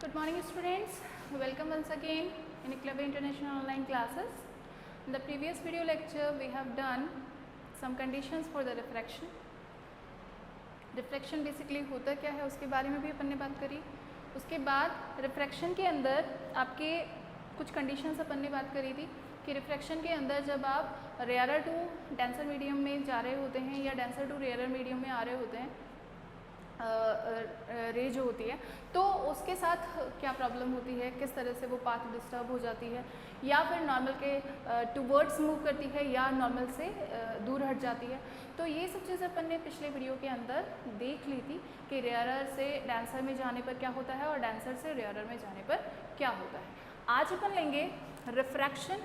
Good morning students, welcome once again in Clever International online classes. In the previous video lecture we have done some conditions for the refraction. Refraction basically होता क्या है उसके बारे में भी अपन ने बात करी. उसके बाद रिफ्रैक्शन के अंदर आपके कुछ कंडीशंस अपन ने बात करी थी कि रिफ्रैक्शन के अंदर जब आप रेयरर टू डेंसर मीडियम में जा रहे होते हैं या डेंसर टू रेयरर मीडियम में आ रहे होते हैं रे जो होती है तो उसके साथ क्या प्रॉब्लम होती है, किस तरह से वो पाथ डिस्टर्ब हो जाती है या फिर नॉर्मल के टूवर्ड्स मूव करती है या नॉर्मल से दूर हट जाती है. तो ये सब चीज़ें अपन ने पिछले वीडियो के अंदर देख ली थी कि रेयरर से डेंसर में जाने पर क्या होता है और डेंसर से रेयरर में जाने पर क्या होता है. आज अपन लेंगे refraction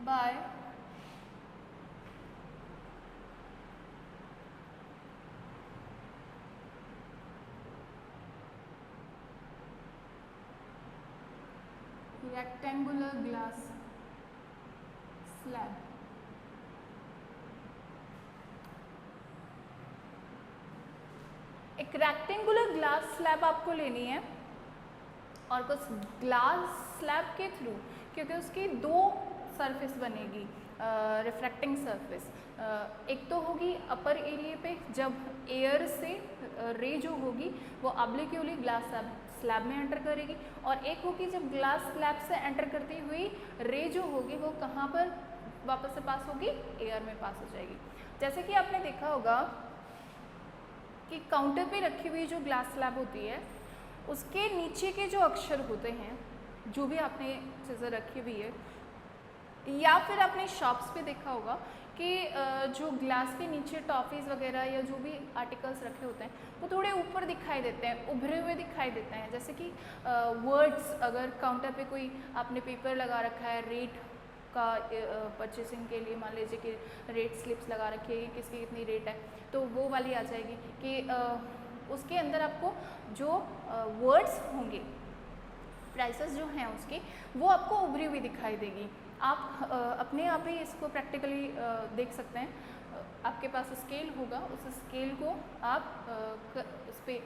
by rectangular glass slab. एक रेक्टेंगुलर ग्लास स्लैब आपको लेनी है और कुछ ग्लास स्लैब के थ्रू, क्योंकि उसकी दो सरफेस बनेगी रिफ्रैक्टिंग सरफेस. एक तो होगी अपर एरिया पे जब एयर से रे जो होगी वो ऑब्लिक्यूली ग्लास स्लैब में एंटर करेगी, और एक होगी जब ग्लास स्लैब से एंटर करती हुई रे जो होगी वो कहाँ पर वापस से पास होगी, एयर में पास हो जाएगी. जैसे कि आपने देखा होगा कि काउंटर पे रखी हुई जो ग्लास स्लैब होती है उसके नीचे के जो अक्षर होते हैं, जो भी आपने चीज़ें रखी हुई है या फिर आपने शॉप्स पे देखा होगा कि जो ग्लास के नीचे टॉफ़ीज़ वगैरह या जो भी आर्टिकल्स रखे होते हैं वो थोड़े ऊपर दिखाई देते हैं, उभरे हुए दिखाई देते हैं. जैसे कि वर्ड्स, अगर काउंटर पे कोई आपने पेपर लगा रखा है रेट का परचेसिंग के लिए, मान लीजिए कि रेट स्लिप्स लगा रखी है, किसकी कितनी रेट है, तो वो वाली आ जाएगी कि उसके अंदर आपको जो वर्ड्स होंगे, प्राइसेस जो हैं उसकी, वो आपको उभरी हुई दिखाई देगी. आप अपने आप ही इसको प्रैक्टिकली देख सकते हैं. आपके पास स्केल होगा, उस स्केल को आप उस पर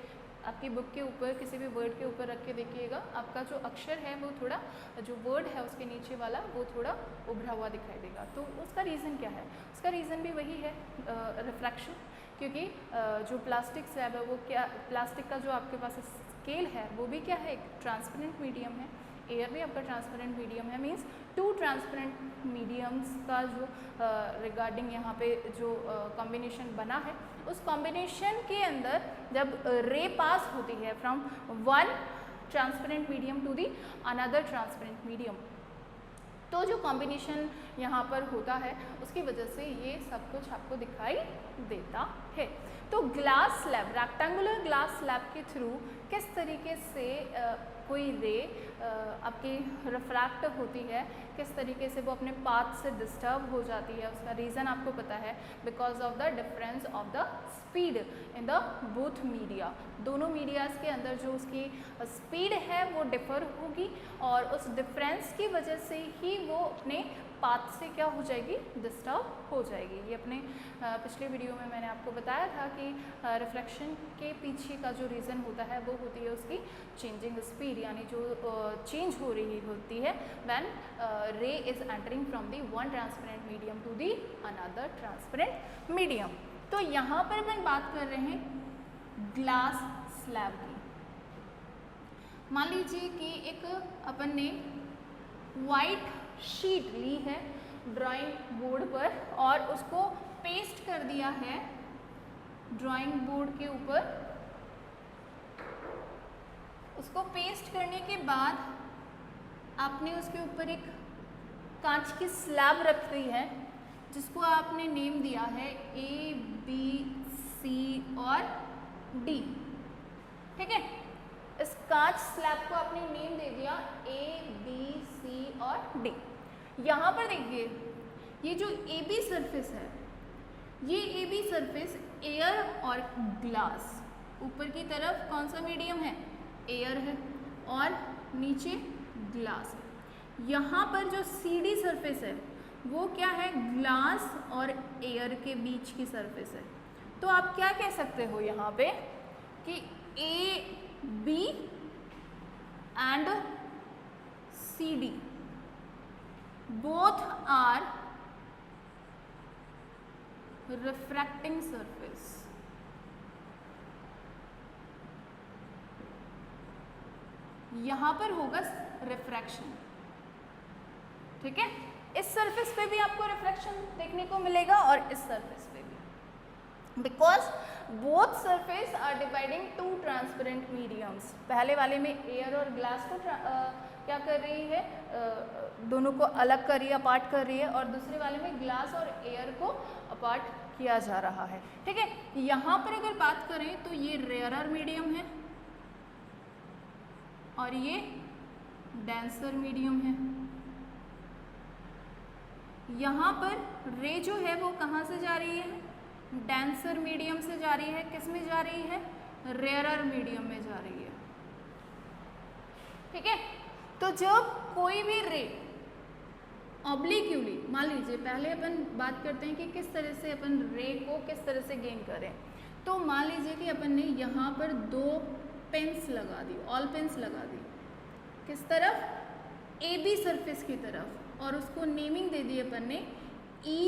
आपकी बुक के ऊपर किसी भी वर्ड के ऊपर रख के देखिएगा, आपका जो अक्षर है वो थोड़ा, जो वर्ड है उसके नीचे वाला वो थोड़ा उभरा हुआ दिखाई देगा. तो उसका रीज़न क्या है? उसका रीज़न भी वही है, रिफ्रैक्शन. क्योंकि जो प्लास्टिक स्लैब है वो क्या, प्लास्टिक का जो आपके पास स्केल है वो भी क्या है, एक ट्रांसपेरेंट मीडियम है. एयर भी आपका ट्रांसपेरेंट मीडियम है. मीन्स टू ट्रांसपेरेंट मीडियम्स का जो रिगार्डिंग यहाँ पे जो कॉम्बिनेशन बना है, उस कॉम्बिनेशन के अंदर जब रे पास होती है from one transparent medium to the another transparent medium, तो जो कॉम्बिनेशन यहाँ पर होता है उसकी वजह से ये सब कुछ आपको दिखाई देता है. तो glass slab, rectangular glass slab के थ्रू किस तरीके से कोई रे आपकी रिफ्रैक्ट होती है, किस तरीके से वो अपने पाथ से डिस्टर्ब हो जाती है, उसका रीज़न आपको पता है, because of the difference of the speed in the both media. दोनों मीडियाज़ के अंदर जो उसकी स्पीड है वो डिफ़र होगी और उस डिफरेंस की वजह से ही वो अपने पाथ से क्या हो जाएगी, डिस्टर्ब हो जाएगी. ये अपने पिछले वीडियो में मैंने आपको बताया था कि रिफ्रैक्शन के पीछे का जो रीज़न होता है वो होती है उसकी चेंजिंग स्पीड, यानी जो चेंज हो रही होती है when ray is entering from the one transparent medium to the another transparent medium. तो यहाँ पर मैं बात कर रहे हैं ग्लास स्लैब की. मान लीजिए कि एक अपन ने वाइट शीट ली है ड्राइंग बोर्ड पर और उसको पेस्ट कर दिया है ड्राइंग बोर्ड के ऊपर. उसको पेस्ट करने के बाद आपने उसके ऊपर एक कांच की स्लैब रख दी है जिसको आपने नेम दिया है A, B, C और D. ठीक है, इस कांच स्लैब को आपने नेम दे दिया A, B, C और D. यहाँ पर देखिए ये जो AB सरफेस है, ये AB सरफेस एयर और ग्लास, ऊपर की तरफ कौन सा मीडियम है, एयर है, और नीचे ग्लास है. यहाँ पर जो CD सरफेस है वो क्या है, ग्लास और एयर के बीच की सरफेस है. तो आप क्या कह सकते हो यहाँ पे कि A B and C D both are refracting surface. यहां पर होगा रिफ्रैक्शन, ठीक है। इस सरफेस पे भी आपको रिफ्रैक्शन देखने को मिलेगा और इस सरफेस पे भी, because both surface are dividing two transparent mediums. पहले वाले में एयर और ग्लास को क्या कर रही है, दोनों को अलग कर रही है, अपार्ट कर रही है, और दूसरे वाले में ग्लास और एयर को अपार्ट किया जा रहा है, ठीक है। यहाँ पर अगर बात करें तो ये रेयरर मीडियम है और ये डेंसर मीडियम है। यहाँ पर रे जो है वो कहाँ से जा रही है, डेंसर मीडियम से जा रही है। किस में जा रही है, रेयरर मीडियम में जा रही है, ठीक है। तो जब कोई भी रे ऑब्लिक्यूली, मान लीजिए पहले अपन बात करते हैं कि किस तरह से अपन रे को किस तरह से गेन करें। तो मान लीजिए कि अपन ने यहाँ पर 2 पेन्स लगा दी, ऑल पेन्स लगा दी, किस तरफ, ए बी सरफेस की तरफ, और उसको नेमिंग दे दी अपन ने ई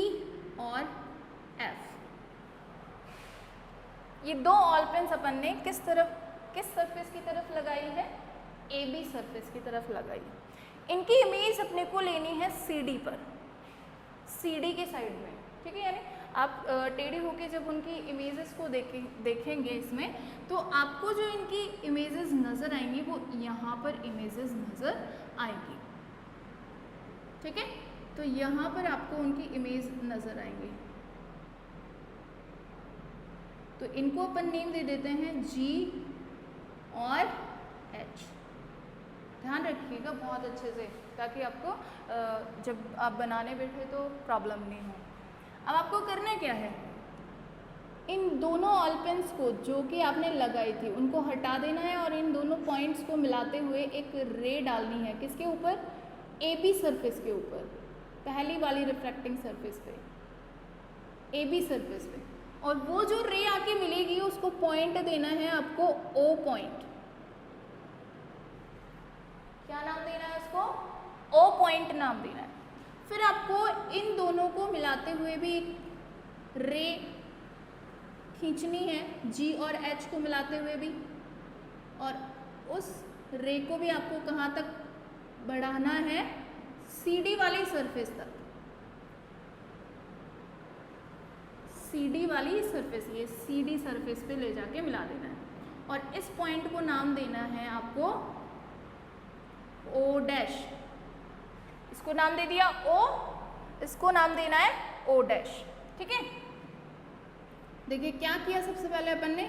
और एफ। ये 2 ऑल पेन्स अपन ने किस तरफ, किस सरफेस की तरफ लगाई है, ए बी सरफेस की तरफ लगाई। इनकी इमेज अपने को लेनी है सीडी पर, सीडी के साइड में, ठीक है। यानी आप टेढ़े होके जब उनकी इमेजेस को देखेंगे इसमें, तो आपको जो इनकी इमेजेस नज़र आएंगी वो यहाँ पर इमेजेस नज़र आएंगी, ठीक है। तो यहाँ पर आपको उनकी इमेज नज़र आएंगी। तो इनको अपन नेम दे देते हैं जी और एच। ध्यान रखिएगा बहुत अच्छे से, ताकि आपको जब आप बनाने बैठे तो प्रॉब्लम नहीं हो। अब आपको करना क्या है, इन दोनों ऑल पेन्स को जो कि आपने लगाई थी उनको हटा देना है और इन दोनों पॉइंट्स को मिलाते हुए एक रे डालनी है। किसके ऊपर, ए बी सरफेस के ऊपर, पहली वाली रिफ्रैक्टिंग सरफेस पे, ए बी सरफेस पे। और वो जो रे आके मिलेगी उसको पॉइंट देना है आपको ओ पॉइंट। क्या नाम देना है उसको, ओ पॉइंट नाम देना है। फिर आपको इन दोनों को मिलाते हुए भी एक रे खींचनी है, जी और एच को मिलाते हुए भी, और उस रे को भी आपको कहाँ तक बढ़ाना है, सीडी वाली सरफेस तक, सीडी वाली सरफेस, ये सीडी सरफेस पे ले जाके मिला देना है। और इस पॉइंट को नाम देना है आपको ओ डैश। इसको नाम दे दिया ओ, इसको नाम देना है ओ डैश, ठीक है। देखिए क्या किया, सबसे पहले अपन ने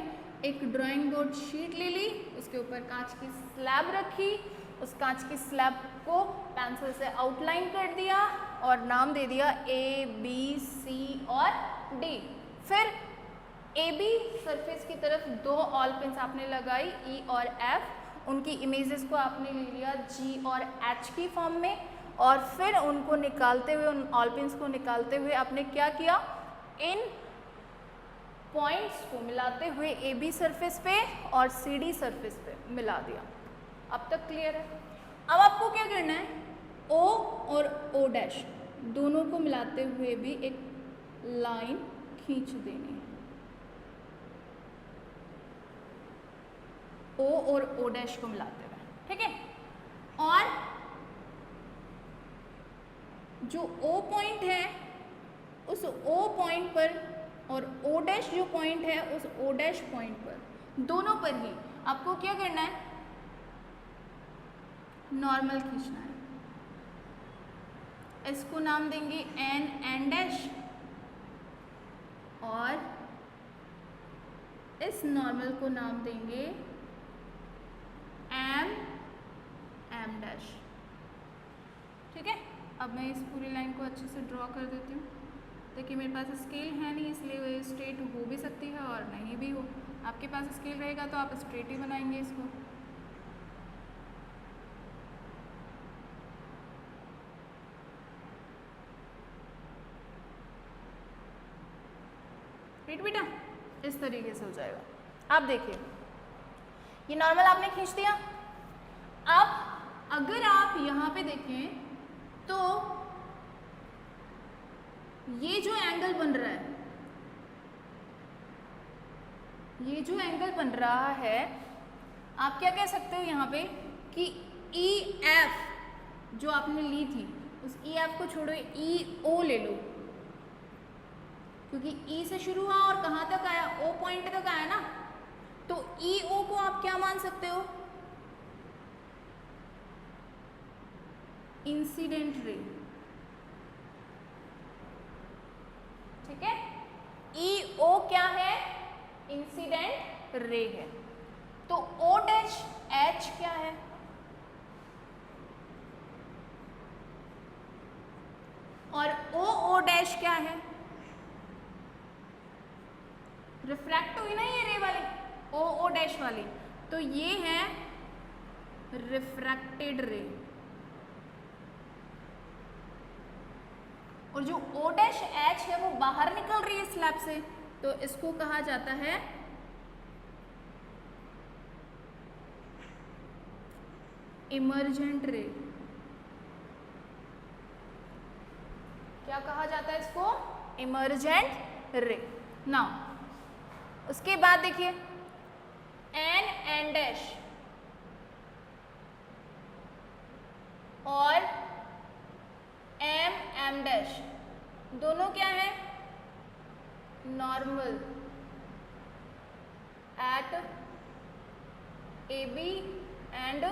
एक ड्राइंग बोर्ड शीट ले ली, उसके ऊपर कांच की स्लैब रखी, उस कांच की स्लैब को पेंसिल से आउटलाइन कर दिया और नाम दे दिया ए बी सी और डी। फिर ए बी सरफेस की तरफ 2 ऑल पेन्स आपने लगाई, ई और एफ, उनकी इमेजेस को आपने ले लिया जी और एच की फॉर्म में, और फिर उनको निकालते हुए, उन ऑल पेन्स को निकालते हुए आपने क्या किया, इन पॉइंट्स को मिलाते हुए ए बी सरफेस पे और सी डी सरफेस पे मिला दिया। अब तक क्लियर है। अब आपको क्या करना है, ओ और ओ डैश दोनों को मिलाते हुए भी एक लाइन खींच देनी है। ओ और ओ डैश को मिलाते हुए, ठीक है। और जो ओ पॉइंट है उस ओ पॉइंट पर और ओ डैश जो पॉइंट है उस ओ डैश पॉइंट पर, दोनों पर ही आपको क्या करना है, नॉर्मल खींचना है। इसको नाम देंगे एन डैश और इस नॉर्मल को नाम देंगे एम डैश, ठीक है। अब मैं इस पूरी लाइन को अच्छे से ड्रॉ कर देती हूँ। देखिए मेरे पास स्केल है नहीं, इसलिए वो स्ट्रेट हो भी सकती है और नहीं भी हो। आपके पास स्केल रहेगा तो आप स्ट्रेट ही बनाएंगे इसको। राइट बेटा, इस तरीके से हो जाएगा। आप देखिए ये नॉर्मल आपने खींच दिया। अब अगर आप यहाँ पे देखें तो ये जो एंगल बन रहा है, ये जो एंगल बन रहा है, आप क्या कह सकते हो यहाँ पे कि ई एफ जो आपने ली थी उस ई एफ को छोड़ो, ई ओ ले लो, क्योंकि ई से शुरू हुआ और कहाँ तक आया, ओ पॉइंट तक आया ना। तो ई ओ को आप क्या मान सकते हो, इंसिडेंट रे। ठीक है, ई ओ क्या है, इंसिडेंट रे है। तो ओ डैश एच क्या है, और ओ डैश क्या है, रिफ्रैक्ट हुई ना ये रे वाली, ओ डैश वाली, तो ये है रिफ्रैक्टेड रे। और जो ओ डैश एच है वो बाहर निकल रही है स्लैब से, तो इसको कहा जाता है इमर्जेंट रे। क्या कहा जाता है इसको, इमर्जेंट रे। नाउ उसके बाद देखिए एन डैश और एम डैश दोनों क्या है, normal at A B and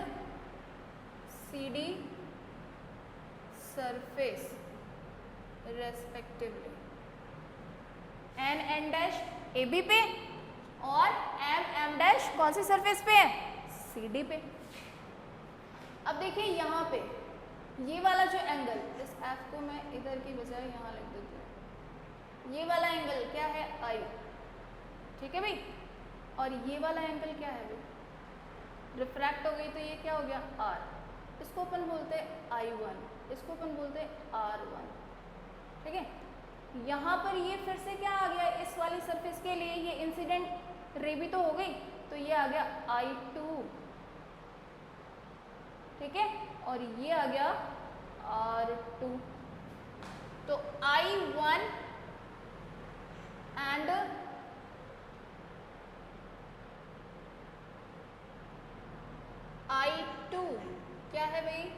C D surface respectively. N dash A B पे और एम डैश कौन सी सरफेस पे है, सी डी पे। अब देखिए यहाँ पे ये वाला जो एंगल, इस एफ को मैं इधर की बजाय यहाँ लिख देती हूँ, ये वाला एंगल क्या है, आई। ठीक है भाई, और ये वाला एंगल क्या है भाई, रिफ्रैक्ट हो गई तो ये क्या हो गया, आर। इसको अपन बोलते हैं I1, इसको अपन बोलते हैं R1। ठीक है, यहाँ पर ये फिर से क्या आ गया, इस वाली सरफेस के लिए ये इंसिडेंट रे भी तो हो गई, तो ये आ गया I2। ठीक है, और ये आ गया R2। तो I1 एंड I2 क्या है भाई,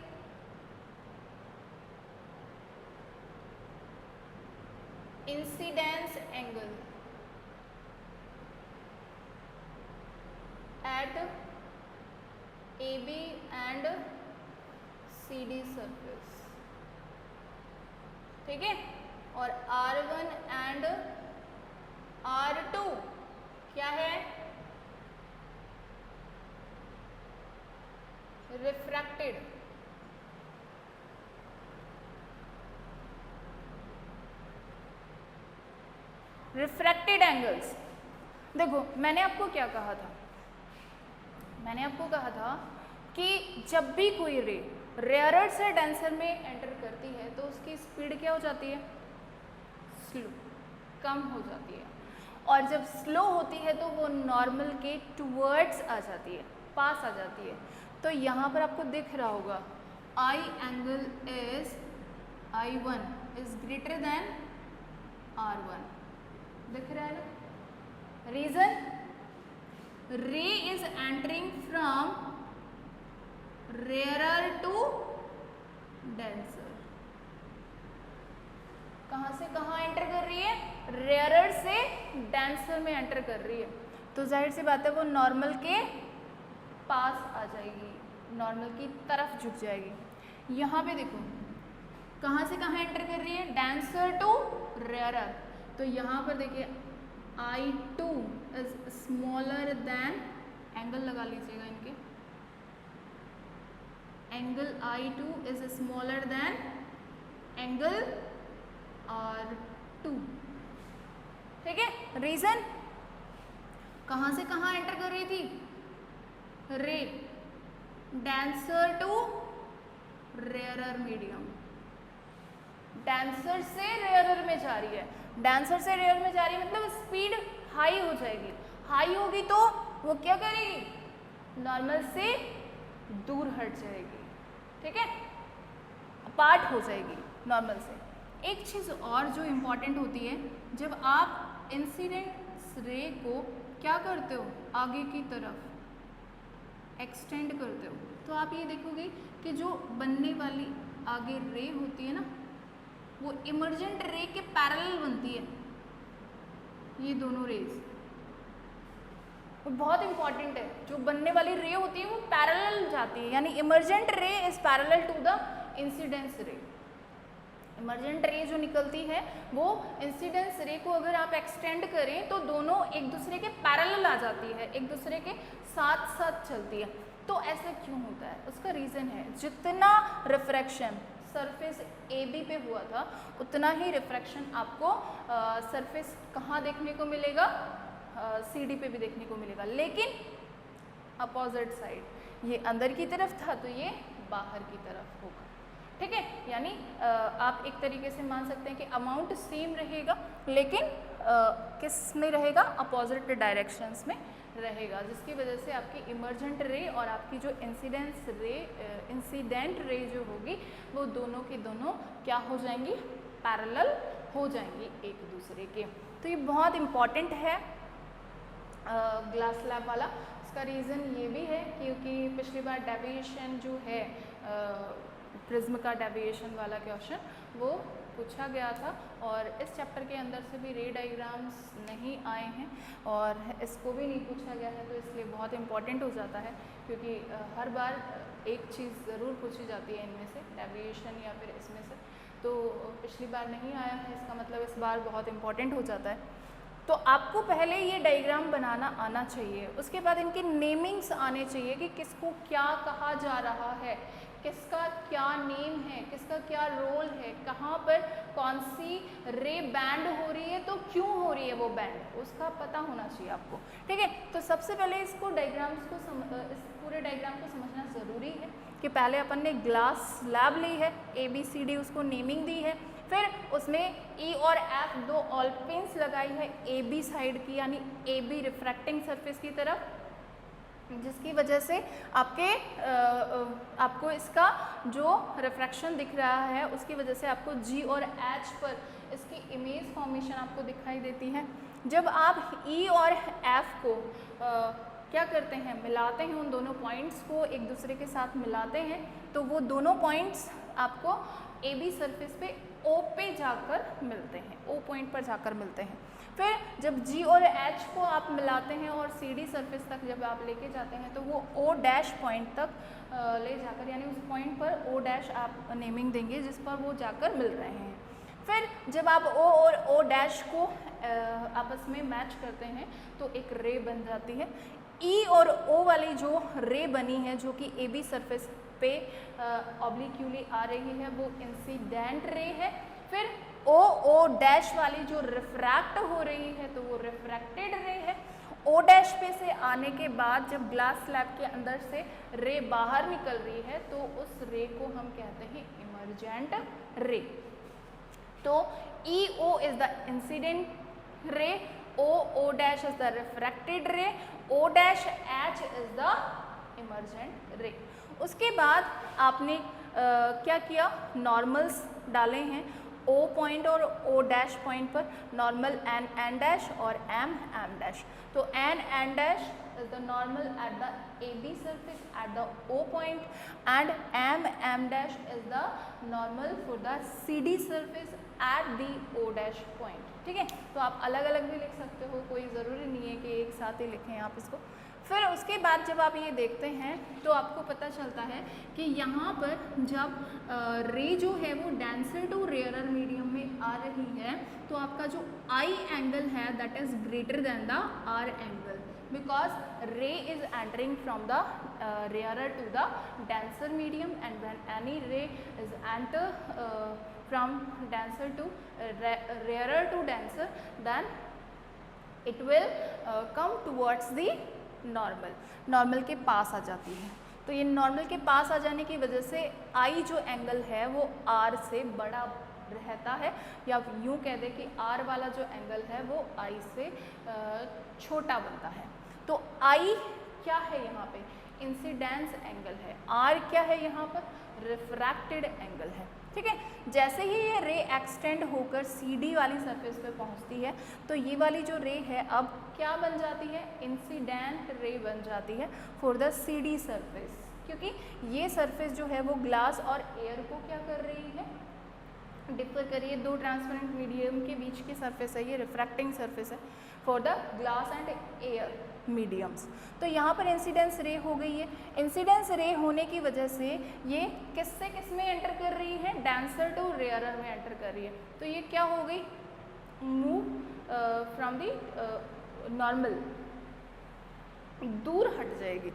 incidence angle at AB and CD surface. ठीक है, और R1 एंड R2 क्या है, रिफ्रैक्टेड। Refracted angles. देखो मैंने आपको क्या कहा था, मैंने आपको कहा था कि जब भी कोई रे रेयरर से डेंसर में एंटर करती है तो उसकी स्पीड क्या हो जाती है, स्लो, कम हो जाती है। और जब स्लो होती है तो वो नॉर्मल के टुवर्ड्स आ जाती है, पास आ जाती है। तो यहाँ पर आपको दिख रहा होगा I angle is I1 is greater than R1, दिख रहा है ना। Reason, ray is entering from rarer to denser. कहाँ से कहाँ एंटर कर रही है, रेयरर से डेंसर में एंटर कर रही है, तो जाहिर सी बात है वो नॉर्मल के पास आ जाएगी, नॉर्मल की तरफ झुक जाएगी। यहाँ पे देखो कहाँ से कहाँ एंटर कर रही है, डेंसर टू रेयरर। तो यहाँ पर देखिए I2 is smaller then, angle लगा लीजिएगा इनके, angle I2 is smaller then angle R2। ठीक है, रीजन, कहाँ से कहाँ एंटर कर रही थी, ray denser to rarer medium, denser से रेयरर में जा रही है, डेंसर से रेयर में जा रही है मतलब स्पीड हाई हो जाएगी, हाई होगी तो वो क्या करेगी, नॉर्मल से दूर हट जाएगी, ठीक है, अपार्ट हो जाएगी नॉर्मल से। एक चीज़ और जो इम्पॉर्टेंट होती है, जब आप इंसिडेंट रे को क्या करते हो, आगे की तरफ एक्सटेंड करते हो, तो आप ये देखोगे कि जो बनने वाली आगे रे होती है ना, वो इमर्जेंट रे के पैरेलल बनती है, ये दोनों रेज, वो बहुत इंपॉर्टेंट है। जो बनने वाली रे होती है वो पैरेलल जाती है, यानी emergent ray is parallel to the incidence ray. Emergent ray जो निकलती है वो इंसिडेंस रे को अगर आप एक्सटेंड करें तो दोनों एक दूसरे के पैरेलल आ जाती है, एक दूसरे के साथ साथ चलती है। तो ऐसा क्यों होता है, उसका रीज़न है, जितना रिफ्रैक्शन सरफेस AB पे हुआ था उतना ही रिफ्रैक्शन आपको सरफेस कहाँ देखने को मिलेगा, CD पे भी देखने को मिलेगा, लेकिन अपोजिट साइड, ये अंदर की तरफ था तो ये बाहर की तरफ होगा, ठीक है। यानी आप एक तरीके से मान सकते हैं कि अमाउंट सेम रहेगा लेकिन किस में रहेगा, अपोजिट डायरेक्शंस में रहेगा, जिसकी वजह से आपकी इमर्जेंट रे और आपकी जो इंसिडेंट रे जो होगी वो दोनों की दोनों क्या हो जाएंगी, पैरेलल हो जाएंगी एक दूसरे के। तो ये बहुत इम्पॉर्टेंट है ग्लास स्लैब वाला। इसका रीज़न ये भी है क्योंकि पिछली बार डेविएशन जो है प्रिज्म का डेविएशन वाला क्वेश्चन वो पूछा गया था और इस चैप्टर के अंदर से भी रे डायग्राम्स नहीं आए हैं और इसको भी नहीं पूछा गया है, तो इसलिए बहुत इम्पॉर्टेंट हो जाता है क्योंकि हर बार एक चीज़ ज़रूर पूछी जाती है इनमें से, डेविएशन या फिर इसमें से, तो पिछली बार नहीं आया है, इसका मतलब इस बार बहुत इम्पॉर्टेंट हो जाता है। तो आपको पहले ये डायग्राम बनाना आना चाहिए, उसके बाद इनके नेमिंग्स आने चाहिए कि किसको क्या कहा जा रहा है, किसका क्या नेम है, किसका क्या रोल है, कहाँ पर कौन सी रे बैंड हो रही है, तो क्यों हो रही है वो बैंड, उसका पता होना चाहिए आपको, ठीक है। तो सबसे पहले इसको डायग्राम्स को इस पूरे डायग्राम को समझना ज़रूरी है कि पहले अपन ने ग्लास स्लैब ली है, ABCD उसको नेमिंग दी है, फिर उसमें E और F दो ऑल पिन्स लगाई है AB साइड की, यानी AB रिफ्रैक्टिंग सरफेस की तरफ, जिसकी वजह से आपको इसका जो रिफ्रैक्शन दिख रहा है उसकी वजह से आपको G और H पर इसकी इमेज फॉर्मेशन आपको दिखाई देती है। जब आप E और F को क्या करते हैं, मिलाते हैं, उन दोनों पॉइंट्स को एक दूसरे के साथ मिलाते हैं, तो वो दोनों पॉइंट्स आपको AB सरफेस पे O पे जाकर मिलते हैं, O पॉइंट पर जाकर मिलते हैं। फिर जब G और H को आप मिलाते हैं और CD सरफेस तक जब आप लेके जाते हैं तो वो O डैश पॉइंट तक ले जाकर, यानी उस पॉइंट पर O डैश आप नेमिंग देंगे जिस पर वो जाकर मिल रहे हैं। फिर जब आप O और O डैश को आपस में मैच करते हैं तो एक रे बन जाती है। E और O वाली जो रे बनी है जो कि AB सरफेस पे ऑब्लिक्यूली आ रही है वो इंसिडेंट रे है। फिर O डैश वाली जो रिफ्रैक्ट हो रही है तो वो रिफ्रैक्टेड रे है। O डैश पे से आने के बाद जब ग्लास स्लैब के अंदर से रे बाहर निकल रही है तो उस रे को हम कहते हैं इमर्जेंट रे। तो EO is the incident ray, O dash is the refracted रे, O dash H is the emergent रे। उसके बाद आपने क्या किया, नॉर्मल्स डाले हैं O पॉइंट और O डैश पॉइंट पर, नॉर्मल N डैश और M डैश। तो N dash is the normal at the AB surface at the O point and M dash is the normal for the CD surface at the O dash point, ठीक है। तो आप अलग अलग भी लिख सकते हो, कोई ज़रूरी नहीं है कि एक साथ ही लिखें आप इसको। फिर उसके बाद जब आप ये देखते हैं तो आपको पता चलता है कि यहाँ पर जब रे जो है वो डेंसर टू रेयरर मीडियम में आ रही है तो आपका जो आई एंगल है that is greater than the R angle, because ray is entering from the rarer to the denser medium, and when any ray is enter from denser to rarer to denser, then it will come towards the normal के पास आ जाती है। तो ये normal के पास आ जाने की वजह से आई जो एंगल है वो आर से बड़ा रहता है, या यूँ कह दें कि आर वाला जो एंगल है वो आई से छोटा बनता है। तो आई क्या है यहाँ पे? इंसिडेंस एंगल है। आर क्या है यहाँ पर? रिफ्रैक्टेड एंगल है। ठीक है, जैसे ही ये रे एक्सटेंड होकर सी डी वाली सरफेस पे पहुँचती है तो ये वाली जो रे है अब क्या बन जाती है? इंसिडेंट रे बन जाती है for the C D surface, क्योंकि ये सरफेस जो है वो ग्लास और एयर को क्या कर रही है? डिफर कर रही है। दो ट्रांसपेरेंट मीडियम के बीच की सरफेस है, ये रिफ्रैक्टिंग सरफेस है for the glass and air mediums. तो यहाँ पर इंसिडेंस रे हो गई है। इंसिडेंस रे होने की वजह से ये किससे किस में एंटर कर रही है? डेंसर टू रेयरर में एंटर कर रही है। तो ये क्या हो गई? मूव फ्रॉम दी नॉर्मल, दूर हट जाएगी।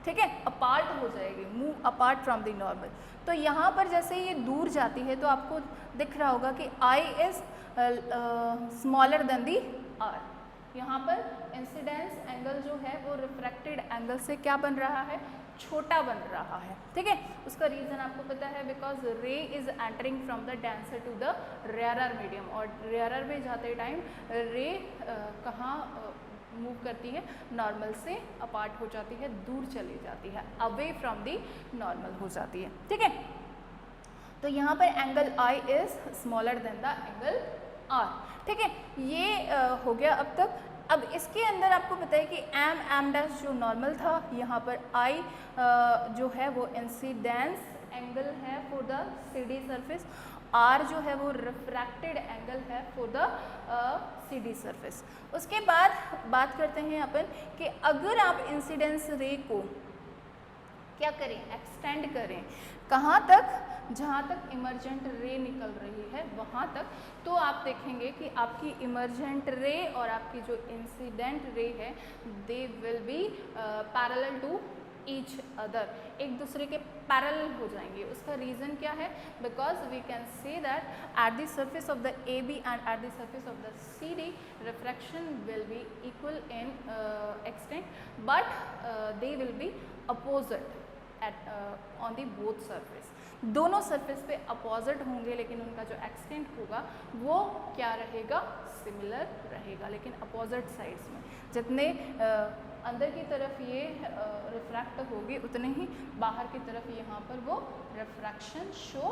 ठीक है, अपार्ट हो जाएगी, move apart from the normal. तो यहाँ पर जैसे ये दूर जाती है तो आपको दिख रहा होगा कि I is smaller than the R. यहाँ पर इंसिडेंस एंगल जो है वो रिफ्रैक्टेड एंगल से क्या बन रहा है? छोटा बन रहा है। ठीक है, उसका रीज़न आपको पता है, because ray is entering from the denser to the rarer medium, और रेयरर में जाते टाइम रे कहाँ मूव करती है? नॉर्मल से अपार्ट हो जाती है, दूर चली जाती है, अवे फ्रॉम दी नॉर्मल हो जाती है। ठीक है, तो यहाँ पर angle I is smaller than the angle R. ठीक है, ये हो गया अब तक। अब इसके अंदर आपको पता है कि एम डैश जो नॉर्मल था, यहाँ पर आई जो है वो इंसिडेंस एंगल है for the C D surface, R जो है वो रिफ्रैक्टेड एंगल है for the C D surface. उसके बाद बात करते हैं अपन कि अगर आप इंसिडेंस रे को क्या करें? एक्सटेंड करें। कहाँ तक? जहाँ तक इमर्जेंट रे निकल रही है वहाँ तक, तो आप देखेंगे कि आपकी इमर्जेंट रे और आपकी जो इंसिडेंट रे है they will be parallel to each other, एक दूसरे के पैरेलल हो जाएंगे। उसका रीज़न क्या है? Because we can say that at the surface of the AB and at the surface of the CD refraction will be equal in extent, but they will be opposite at on the both surface। दोनों surface पे opposite होंगे, लेकिन उनका जो extent होगा वो क्या रहेगा? सिमिलर रहेगा, लेकिन अपोजिट साइड्स में। जितने अंदर की तरफ ये रिफ्रैक्ट होगी उतने ही बाहर की तरफ यहाँ पर वो रिफ्रैक्शन शो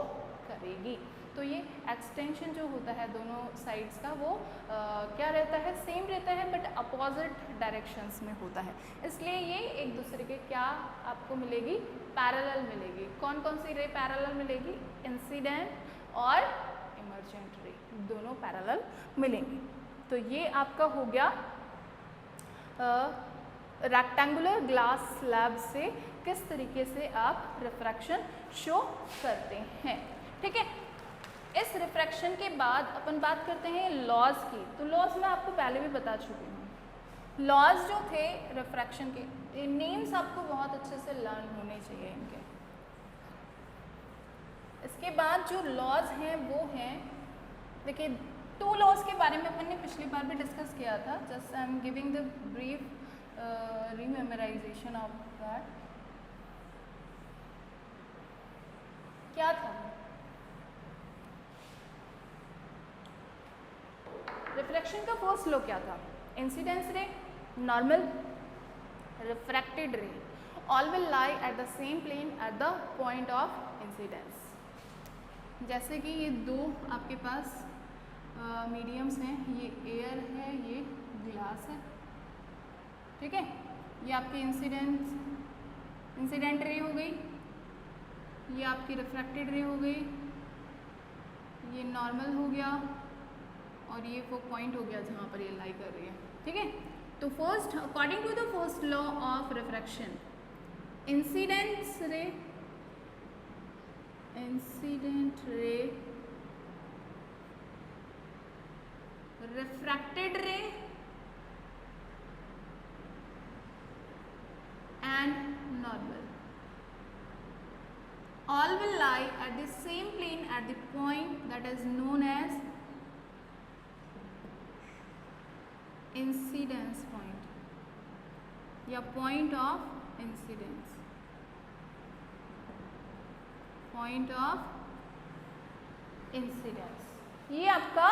करेगी। तो ये एक्सटेंशन जो होता है दोनों साइड्स का वो क्या रहता है? सेम रहता है, बट अपोजिट डायरेक्शंस में होता है। इसलिए ये एक दूसरे के क्या आपको मिलेगी? पैरेलल मिलेगी। कौन कौन सी रे पैरेलल मिलेगी? इंसिडेंट और इमर्जेंट रे दोनों पैरेलल मिलेंगी। तो ये आपका हो गया रेक्टेंगुलर ग्लास स्लैब से किस तरीके से आप रिफ्रैक्शन शो करते हैं। ठीक है, इस रिफ्रैक्शन के बाद अपन बात करते हैं लॉज की। तो लॉज मैं आपको पहले भी बता चुकी हूँ। लॉज जो थे रिफ्रैक्शन के, ये नेम्स आपको बहुत अच्छे से लर्न होने चाहिए इनके। इसके बाद जो लॉज हैं वो हैं, देखिए टू लॉज के बारे में अपन ने पिछली बार भी डिस्कस किया था। Just I am giving the brief rememorization of that. क्या था? रिफ्रैक्शन का फर्स्ट लॉ क्या था? Incidence ray, normal, refracted ray all will lie at the same plane at the point of incidence. जैसे कि ये दो आपके पास मीडियम्स हैं, ये एयर है, ये ग्लास है। ठीक है, ये आपकी इंसिडेंट रे हो गई, ये आपकी रिफ्रैक्टेड रे हो गई, ये नॉर्मल हो गया, और ये वो पॉइंट हो गया जहाँ पर ये लाई कर रही है। ठीक है, तो first according to the first law of refraction, incident ray, refracted ray and normal all will lie at the same plane at the point that is known as incidence point या point of incidence, point of incidence. ये आपका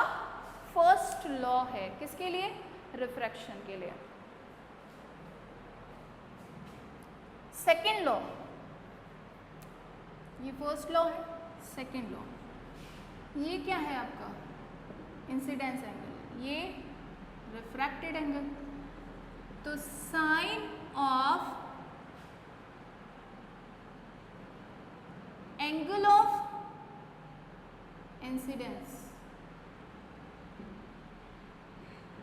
first law है, किसके लिए? Refraction के लिए। Second law, ये first law है, सेकेंड लॉ, ये क्या है आपका? इंसिडेंस एंगल, ये रिफ्रैक्टेड एंगल। तो sine of angle of incidence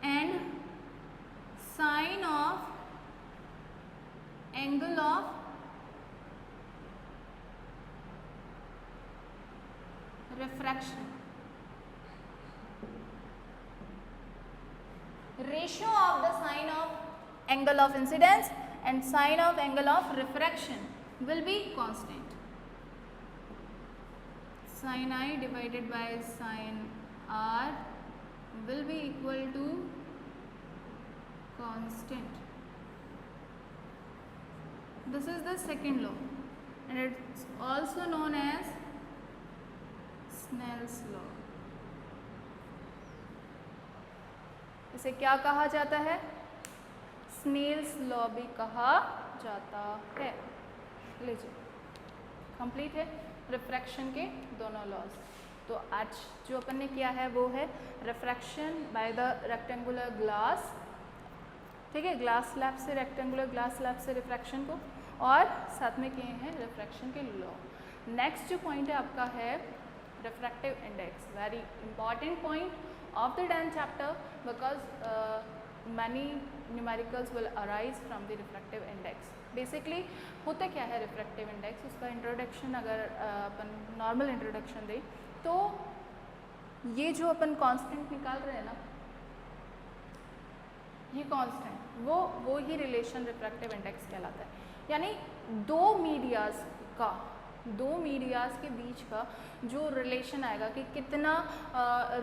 and sine of angle of refraction, ratio of the sine of angle of incidence and sine of angle of refraction will be constant. Sin I divided by sin R will be equal to constant. This is the second law and it's also known as Snell's law. इसे क्या कहा जाता है? Snell's law भी कहा जाता है। लीजिए, कंप्लीट है रिफ्रैक्शन के दोनों लॉज। तो आज जो अपन ने किया है वो है refraction by the rectangular glass, ठीक है, ग्लास स्लैब से, रेक्टेंगुलर ग्लास स्लैब से रिफ्रैक्शन को, और साथ में किए हैं रिफ्रैक्शन के लॉ। नेक्स्ट जो पॉइंट है आपका है refractive index, very important point of the 10th chapter because many numericals will arise from the refractive index. Basically होता क्या है refractive index, उसका इंट्रोडक्शन अगर अपन नॉर्मल इंट्रोडक्शन दें तो ये जो अपन कांस्टेंट निकाल रहे हैं ना, ये कांस्टेंट वो ही रिलेशन रिफ्रैक्टिव इंडेक्स कहलाता है। यानी दो मीडियाज के बीच का जो रिलेशन आएगा कि कितना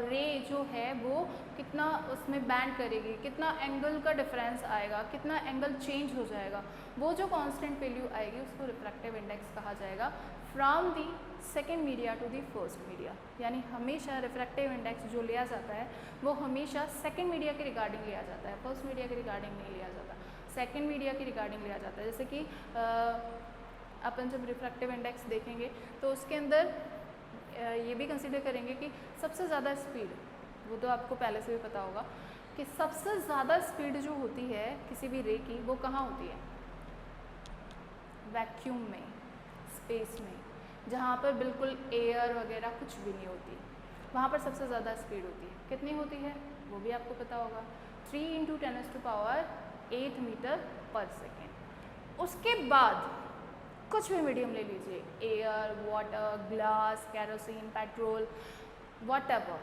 रे जो है वो कितना उसमें बैंड करेगी, कितना एंगल का डिफरेंस आएगा, कितना एंगल चेंज हो जाएगा, वो जो कांस्टेंट वैल्यू आएगी उसको रिफ्रैक्टिव इंडेक्स कहा जाएगा from the second media to the first media. यानी हमेशा रिफ्रैक्टिव इंडेक्स जो लिया जाता है वो हमेशा सेकेंड मीडिया के रिगार्डिंग लिया जाता है, फर्स्ट मीडिया के रिगार्डिंग नहीं लिया जाता, सेकेंड मीडिया के रिगार्डिंग लिया जाता है। जैसे कि अपन जब रिफ्रैक्टिव इंडेक्स देखेंगे तो उसके अंदर ये भी कंसिडर करेंगे कि सबसे ज़्यादा स्पीड, वो तो आपको पहले से भी पता होगा कि सबसे ज़्यादा स्पीड जो होती है किसी भी रे की वो कहाँ होती है? वैक्यूम में, स्पेस में, जहाँ पर बिल्कुल एयर वगैरह कुछ भी नहीं होती, वहाँ पर सबसे ज़्यादा स्पीड होती है। कितनी होती है वो भी आपको पता होगा, 3 × 10⁸ मीटर पर सेकेंड। उसके बाद कुछ भी मीडियम ले लीजिए, air, water, glass, kerosene, petrol, whatever,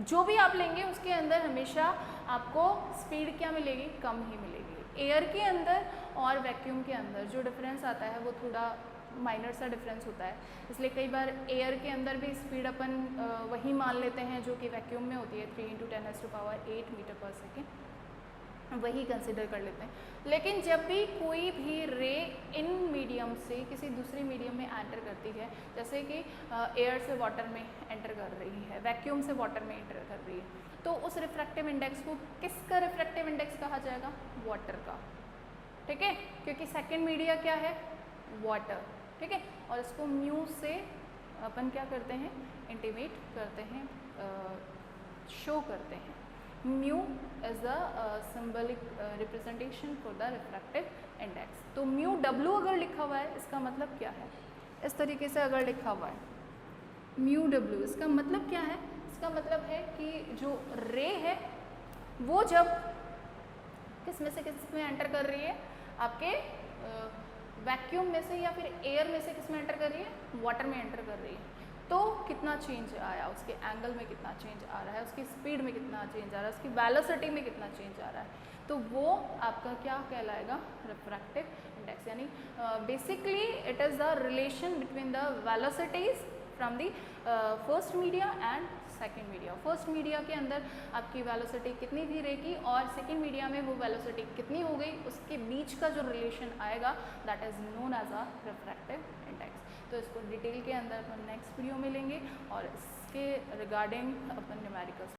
जो भी आप लेंगे उसके अंदर हमेशा आपको स्पीड क्या मिलेगी? कम ही मिलेगी। एयर के अंदर और वैक्यूम के अंदर जो डिफरेंस आता है वो थोड़ा माइनर सा डिफरेंस होता है, इसलिए कई बार एयर के अंदर भी स्पीड अपन वही मान लेते हैं जो कि वैक्यूम में होती है, 3 × 10⁸ मीटर पर सेकेंड, वही कंसिडर कर लेते हैं। लेकिन जब भी कोई भी रे इन मीडियम से किसी दूसरे मीडियम में एंटर करती है, जैसे कि एयर से वाटर में एंटर कर रही है, वैक्यूम से वाटर में एंटर कर रही है, तो उस रिफ्रैक्टिव इंडेक्स को किसका रिफ्रैक्टिव इंडेक्स कहा जाएगा? वाटर का, ठीक है, क्योंकि सेकेंड मीडिया क्या है? वाटर, ठीक है। और इसको म्यू से अपन क्या करते हैं? इंटीमेट करते हैं, शो करते हैं। Mu is the symbolic representation for the refractive index. तो म्यू डब्ल्यू अगर लिखा हुआ है इसका मतलब क्या है? इस तरीके से अगर लिखा हुआ है म्यू डब्ल्यू, इसका मतलब क्या है? इसका मतलब है कि जो रे है वो जब किस में से किस में एंटर कर रही है? आपके वैक्यूम में से या फिर एयर में से किस में एंटर कर रही है? वाटर में एंटर कर रही है। तो कितना चेंज आया, उसके एंगल में कितना चेंज आ रहा है, उसकी स्पीड में कितना चेंज आ रहा है, उसकी वेलोसिटी में कितना चेंज आ रहा है, तो वो आपका क्या कहलाएगा? Refractive index. यानी basically it is the relation between the velocities from the first media and second media. First media के अंदर आपकी वेलोसिटी कितनी थी रे की, और सेकेंड मीडिया में वो वेलोसिटी कितनी हो गई, उसके बीच का जो रिलेशन आएगा that is known as a refractive index. तो तो इसको डिटेल के अंदर अपन नेक्स्ट वीडियो में लेंगे और इसके रिगार्डिंग अपन न्यूमेरिकल्स